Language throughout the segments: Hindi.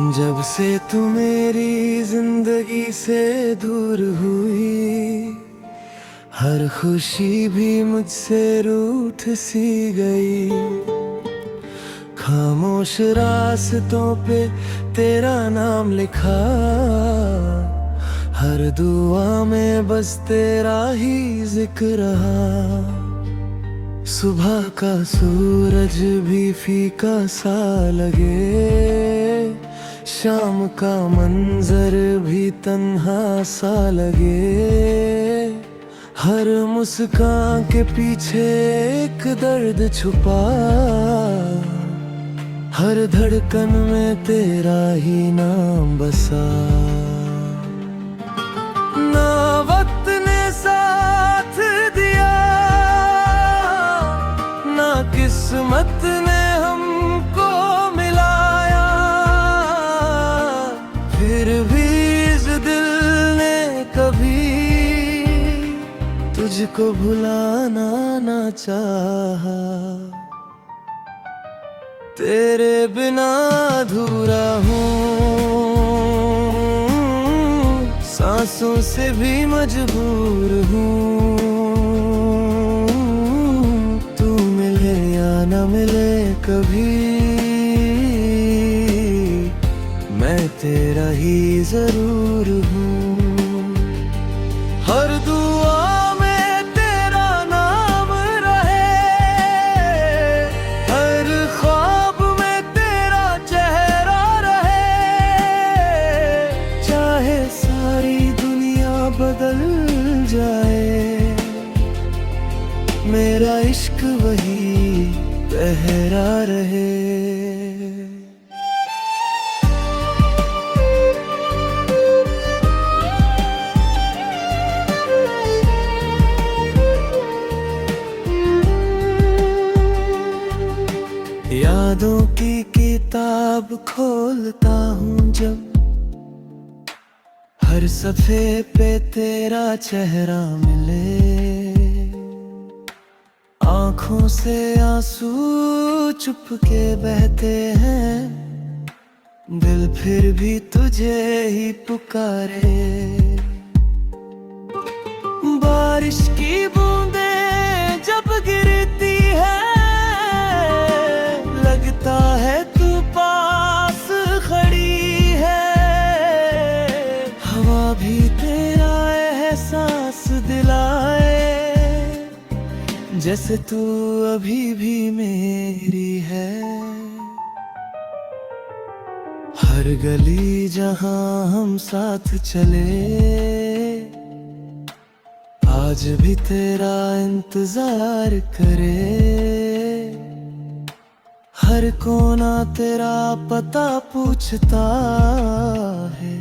जब से तू मेरी जिंदगी से दूर हुई, हर खुशी भी मुझसे रूठ सी गई। खामोश रास्तों पे तेरा नाम लिखा, हर दुआ में बस तेरा ही जिक्र रहा। सुबह का सूरज भी फीका सा लगे, शाम का मंजर भी तन्हा सा लगे। हर मुस्कान के पीछे एक दर्द छुपा, हर धड़कन में तेरा ही नाम बसा। ना वक्त ने साथ दिया, ना किस्मत ने हमको मिलाया, फिर भी इस दिल ने कभी तुझको भुलाना ना चाहा। तेरे बिना अधूरा हूँ, सांसों से भी मजबूर हूँ। तू मिले या न मिले कभी, मैं तेरा ही जरूर हूँ। हर दुआ बदल जाए, मेरा इश्क वही पहरा रहे। यादों की किताब खोलता हूँ जब, हर सफ़े पे तेरा चेहरा मिले। आँखों से आंसू चुपके बहते हैं, दिल फिर भी तुझे ही पुकारे। बारिश की बूंदें जब गिरती है, लगता है तू पास खड़ी है। हवा भी तेरा एहसास दिलाए, जैसे तू अभी भी मेरी है। हर गली जहां हम साथ चले, आज भी तेरा इंतजार करे। हर कोना तेरा पता पूछता है,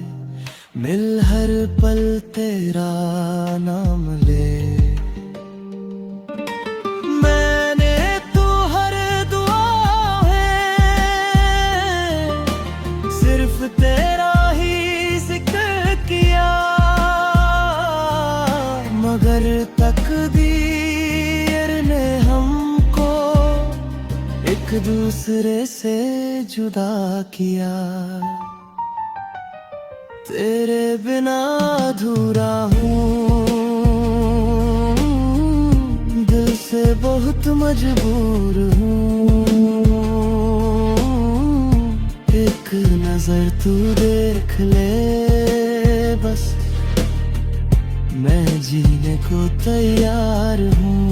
मिल हर पल तेरा नाम ले। मैंने तो हर दुआ है सिर्फ तेरा ही जिक्र किया, मगर तकदीर ने हमको एक दूसरे से जुदा किया। तेरे बिना अधूरा हूँ, दिल से बहुत मजबूर हूँ। एक नजर तू देख ले बस, मैं जीने को तैयार हूँ।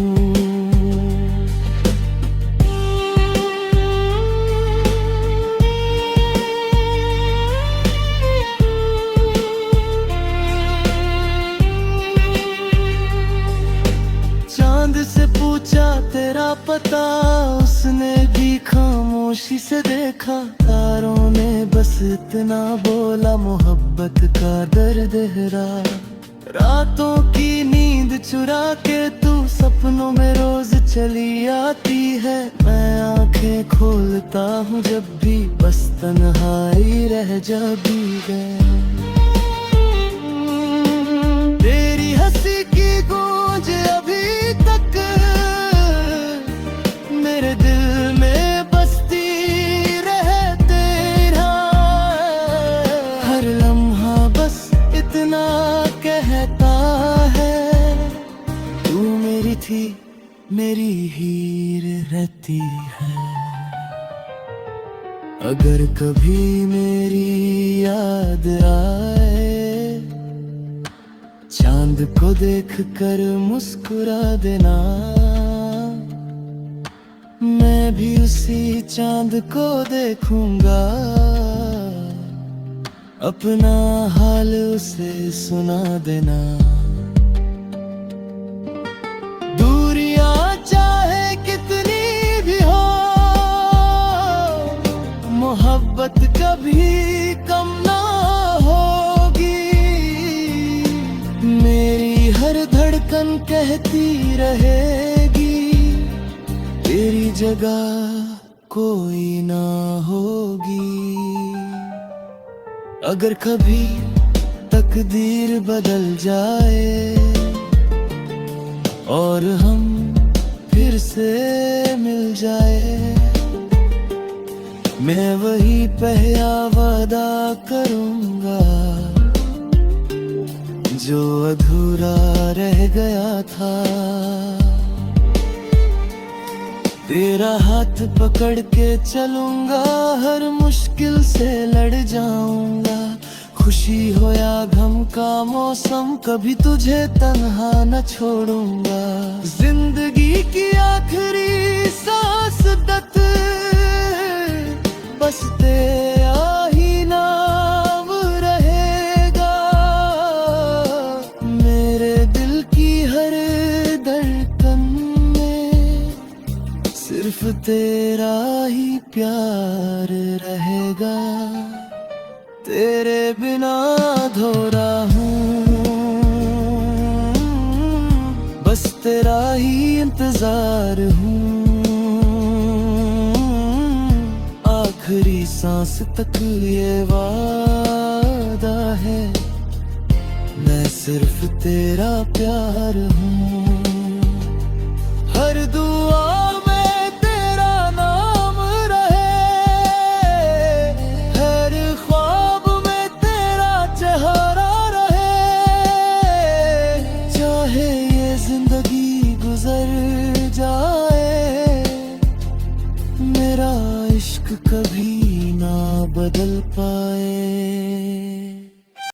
चांद से पूछा तेरा पता, उसने भी खामोशी से देखा। तारों ने बस इतना बोला, मोहब्बत का दर्द गहरा। रातों की नींद चुरा के तू सपनों में रोज चली आती है। मैं आंखें खोलता हूँ जब भी, बस तन्हाई रह जाती है। तेरी हंसी की गूंज अभी तक मेरे दिल में बसती रहे। तेरा कहता है, तू मेरी थी मेरी हीर रहती है। अगर कभी मेरी याद आए, चांद को देख कर मुस्कुरा देना, मैं भी उसी चांद को देखूंगा, अपना हाल उसे सुना देना। दूरियां चाहे कितनी भी हो, मोहब्बत कभी कम ना होगी। मेरी हर धड़कन कहती रहेगी, तेरी जगह कोई ना होगी। अगर कभी तकदीर बदल जाए और हम फिर से मिल जाए, मैं वही पहला वादा करूंगा जो अधूरा रह गया था। तेरा हाथ पकड़ के चलूंगा, हर मुश्किल से लड़ जाऊंगा। खुशी हो या गम का मौसम, कभी तुझे तन्हा न छोड़ूंगा। जिंदगी की आखिरी सांस तक बस तेरा ही नाम रहेगा। मेरे दिल की हर धड़कन में सिर्फ तेरा ही प्यार रहेगा। तेरे बिना अधूरा हूँ, बस तेरा ही इंतजार हूँ। आखिरी सांस तक ये वादा है, मैं सिर्फ तेरा प्यार हूँ। हर दुआ